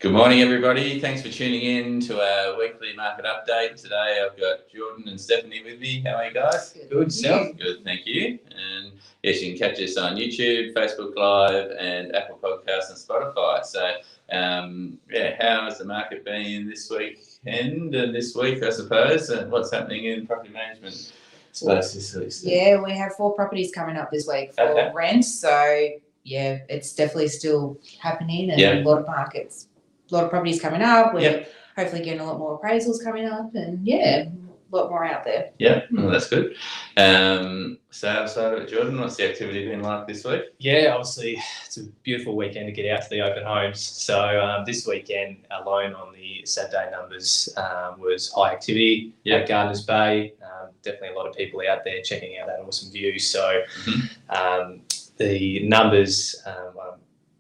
Good morning, everybody. Thanks for tuning in to our weekly market update. Today I've got Jordan and Stephanie with me. How are you guys? Good, self. Good, thank you. And yes, you can catch us on YouTube, Facebook Live, and Apple Podcasts and Spotify. So, how has the market been this weekend and this week, I suppose? And what's happening in property management space this week? Yeah, we have 4 properties coming up this week for rent. So, yeah, it's definitely still happening and a lot of markets. A lot of properties coming up. We're hopefully getting a lot more appraisals coming up, and a lot more out there. Yeah, well, that's good. So outside of it, Jordan, what's the activity been like this week? Yeah, obviously it's a beautiful weekend to get out to the open homes. So this weekend alone on the Saturday numbers was high activity at Gardeners Bay. Definitely a lot of people out there checking out that awesome view. So the numbers,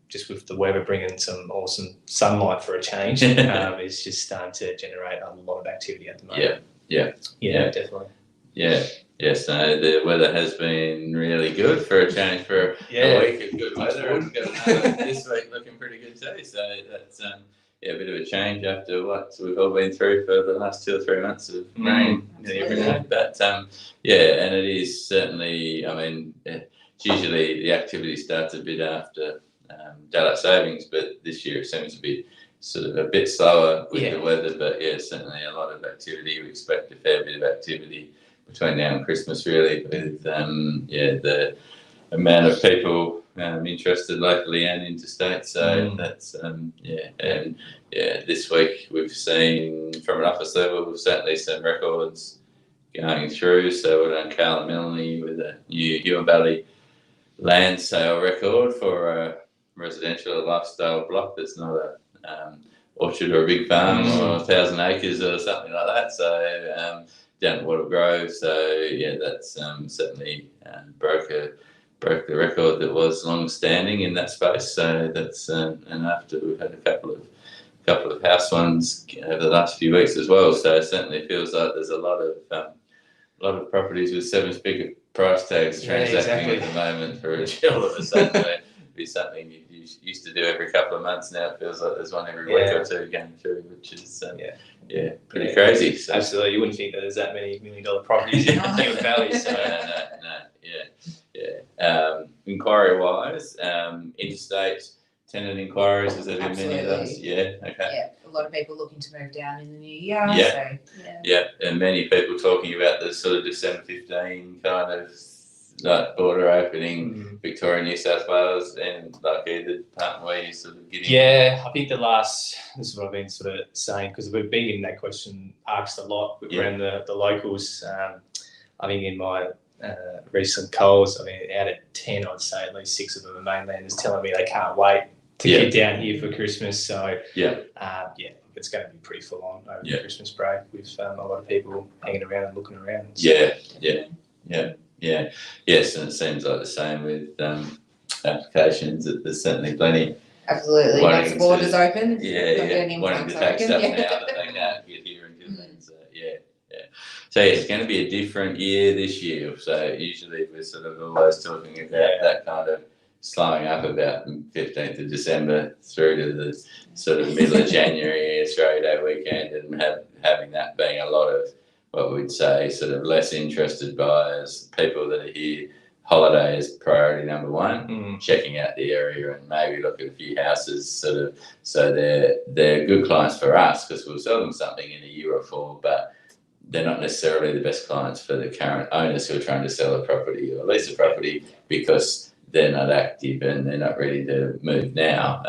just with the weather bringing some awesome sunlight for a change, is just starting to generate a lot of activity at the moment. Yeah, definitely. Yeah, so the weather has been really good for a change for a week of good weather. And this week looking pretty good too. So that's a bit of a change after what we've all been through for the last 2 or 3 months of rain every day. But and it is certainly, it's usually the activity starts a bit after daylight savings, but this year it seems to be sort of a bit slower with the weather, but certainly a lot of activity. We expect a fair bit of activity between now and Christmas, really, with the amount of people interested locally and interstate. So that's this week we've seen from an office level certainly some records going through. So we're on Carl and Melanie with a new Huon Valley land sale record for residential lifestyle block that's not a orchard or a big farm or 1,000 acres or something like that. So down at Wattle Grove. So that's certainly broke the record that was long standing in that space. So that's and after we've had a couple of house ones over the last few weeks as well. So it certainly feels like there's a lot of properties with 7-figure price tags transacting at the moment for all of a sudden. Be something you used to do every couple of months. Now it feels like there's one every week or two going through, which is pretty crazy. So. Absolutely, you wouldn't think that there's that many $1 million properties in Huon Valley. So. No. Inquiry wise, interstate tenant inquiries, has there been many of those? Yeah, okay. Yeah, a lot of people looking to move down in the new year. And many people talking about the sort of December 15 kind of border opening, Victoria, New South Wales, and like either department where you sort of getting. Yeah, I think this is what I've been sort of saying, because we've been getting that question asked a lot around the locals. I think in my recent calls, out of 10, I'd say at least 6 of them are mainlanders telling me they can't wait to get down here for Christmas. So it's going to be pretty full on over the Christmas break with a lot of people hanging around and looking around. So. Yes, and it seems like the same with applications. That there's certainly plenty. Absolutely, once the borders open. Wanting to take stuff now that they can't get here and do things. So it's going to be a different year this year. So usually we're sort of always talking about that kind of slowing up about 15th of December through to the sort of middle of January, Australia Day weekend, and having that being a lot of what we'd say sort of less interested buyers, people that are here, holiday is priority number one, checking out the area and maybe look at a few houses sort of, so they're good clients for us because we'll sell them something in a year or 4, but they're not necessarily the best clients for the current owners who are trying to sell a property or lease a property because they're not active and they're not ready to move now.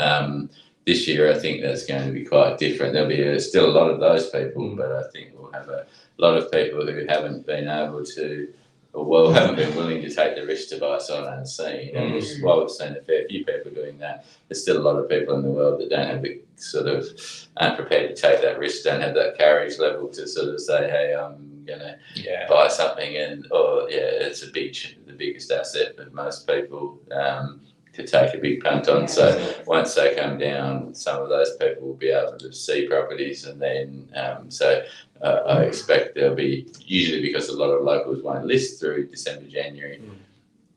This year, I think that's going to be quite different. There'll be still a lot of those people, but I think we'll have a lot of people who haven't been able to, haven't been willing to take the risk to buy sight unseen. And while we've seen a fair few people doing that, there's still a lot of people in the world that don't have the sort of, aren't prepared to take that risk, don't have that courage level to sort of say, hey, I'm going to buy something it's the biggest asset of most people. To take a big punt on. So once they come down, some of those people will be able to see properties, and then I expect there'll be, usually because a lot of locals won't list through December, January,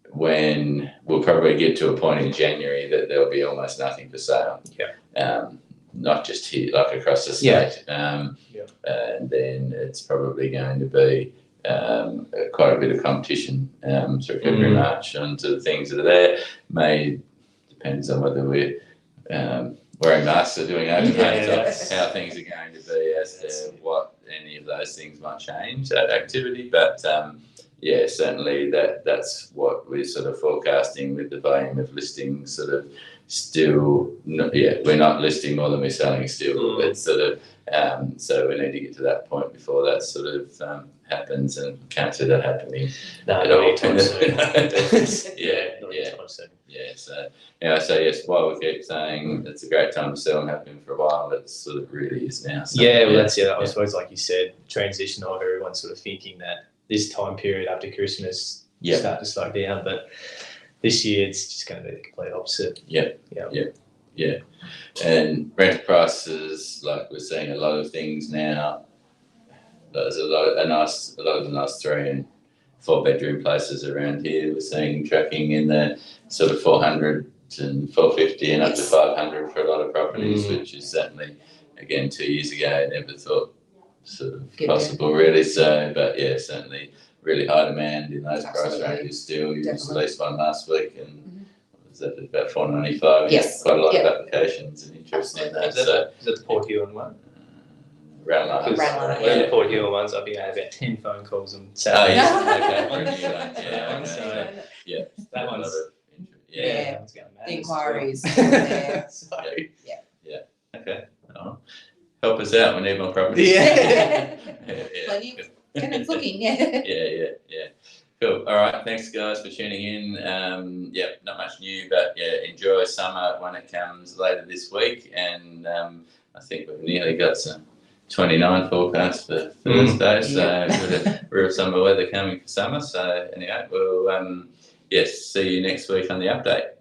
when we'll probably get to a point in January that there'll be almost nothing for sale. not just here, like across the state. And then it's probably going to be quite a bit of competition through February, March onto the things that are there. May depends on whether we're wearing masks or doing open homes, or how things are going to be as to what any of those things might change that activity. But certainly that's what we're sort of forecasting with the volume of listings sort of still, we're not listing more than we're selling still. It's sort of, so we need to get to that point before that sort of happens, and can't see that happening at all. Anytime soon. So yes, while we keep saying it's a great time to sell and have been for a while, it sort of really is now. So, that's it. I suppose, like you said, transition of everyone sort of thinking that this time period after Christmas start to slow down, but this year it's just going to be the complete opposite. And rent prices, like we're seeing a lot of things now. There's a lot of the nice 3 and 4 bedroom places around here. We're seeing tracking in the sort of 400 and 450 and up to 500 for a lot of properties, which is certainly, again, 2 years ago, never thought sort of possible really. So, but certainly really high demand in those price ranges still. You just released one last week, and was that about 495? Yes. Quite a lot of applications and interest in that. Is that the Port Huon one? Round The Port Huon ones, I've been had about 10 phone calls on Oh, Saturday. That one's Yeah. one's going mad. The inquiries. Okay. Oh, help us out. We need more properties. Plenty of tenants looking. Cool. All right. Thanks, guys, for tuning in. Not much new, but enjoy summer when it comes later this week. And I think we've nearly got some 29 forecast for Thursday. So we're summer weather coming for summer. So anyway, we'll see you next week on the update.